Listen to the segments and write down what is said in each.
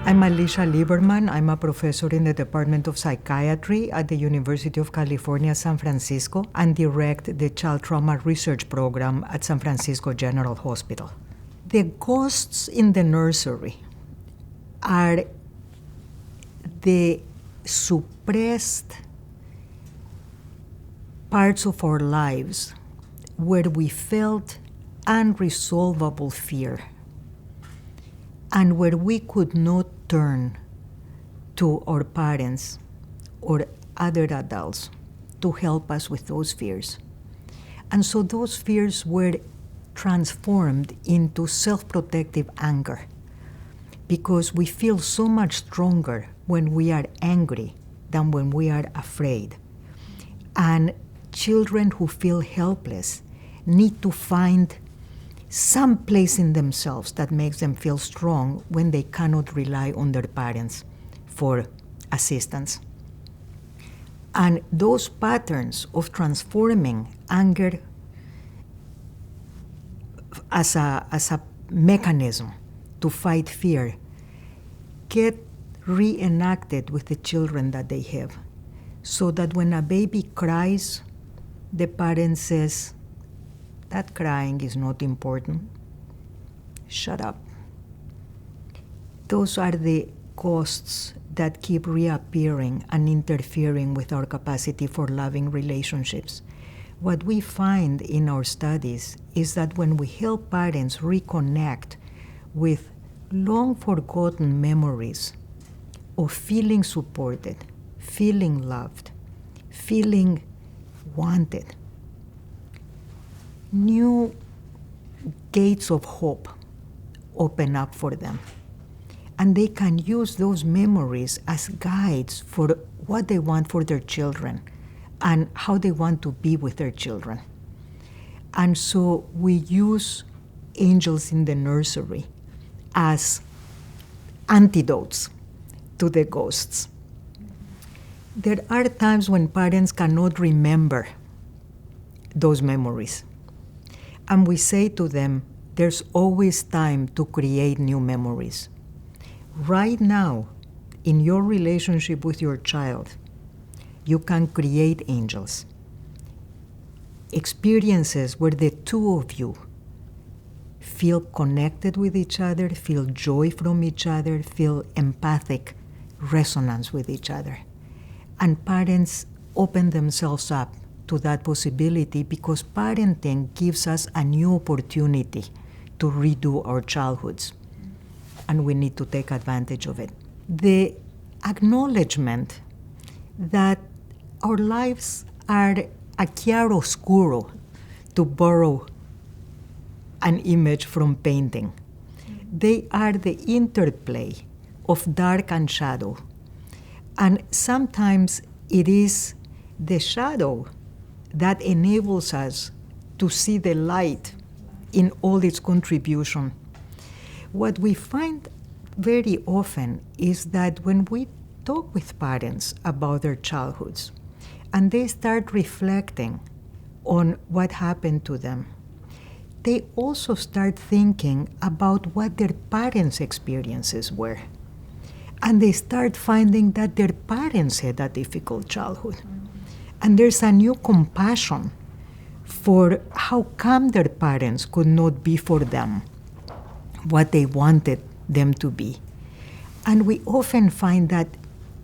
I'm Alicia Lieberman. I'm a professor in the Department of Psychiatry at the University of California, San Francisco, and direct the Child Trauma Research Program at San Francisco General Hospital. The ghosts in the nursery are the suppressed parts of our lives where we felt unresolvable fear and where we could not turn to our parents or other adults to help us with those fears. And so those fears were transformed into self-protective anger because we feel so much stronger when we are angry than when we are afraid. And children who feel helpless need to find some place in themselves that makes them feel strong when they cannot rely on their parents for assistance. And those patterns of transforming anger as a mechanism to fight fear get reenacted with the children that they have. So that when a baby cries, the parent says, "That crying is not important. Shut up." Those are the ghosts that keep reappearing and interfering with our capacity for loving relationships. What we find in our studies is that when we help parents reconnect with long-forgotten memories of feeling supported, feeling loved, feeling wanted, new gates of hope open up for them. And they can use those memories as guides for what they want for their children and how they want to be with their children. And so we use angels in the nursery as antidotes to the ghosts. There are times when parents cannot remember those memories. And we say to them, there's always time to create new memories. Right now, in your relationship with your child, you can create angels. Experiences where the two of you feel connected with each other, feel joy from each other, feel empathic resonance with each other. And parents open themselves up to that possibility because parenting gives us a new opportunity to redo our childhoods. And we need to take advantage of it. The acknowledgement that our lives are a chiaroscuro, to borrow an image from painting. They are the interplay of dark and shadow. And sometimes it is the shadow that enables us to see the light in all its contribution. What we find very often is that when we talk with parents about their childhoods and they start reflecting on what happened to them, they also start thinking about what their parents' experiences were. And they start finding that their parents had a difficult childhood. And there's a new compassion for how come their parents could not be for them what they wanted them to be. And we often find that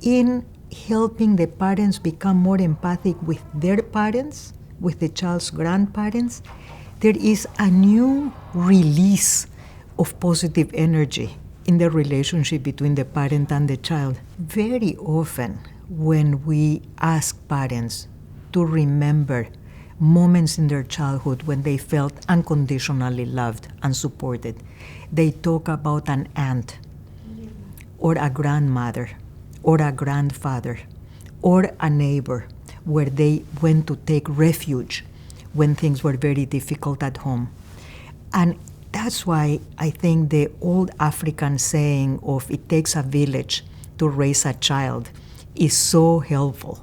in helping the parents become more empathic with their parents, with the child's grandparents, there is a new release of positive energy in the relationship between the parent and the child. Very often, when we ask parents to remember moments in their childhood when they felt unconditionally loved and supported, they talk about an aunt or a grandmother or a grandfather or a neighbor where they went to take refuge when things were very difficult at home. And that's why I think the old African saying of "it takes a village to raise a child" is so helpful,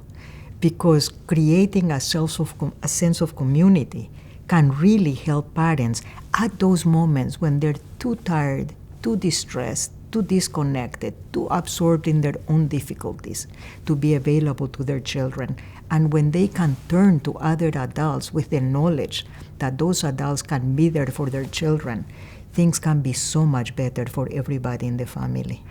because creating a sense of community can really help parents at those moments when they're too tired, too distressed, too disconnected, too absorbed in their own difficulties to be available to their children. And when they can turn to other adults with the knowledge that those adults can be there for their children, things can be so much better for everybody in the family.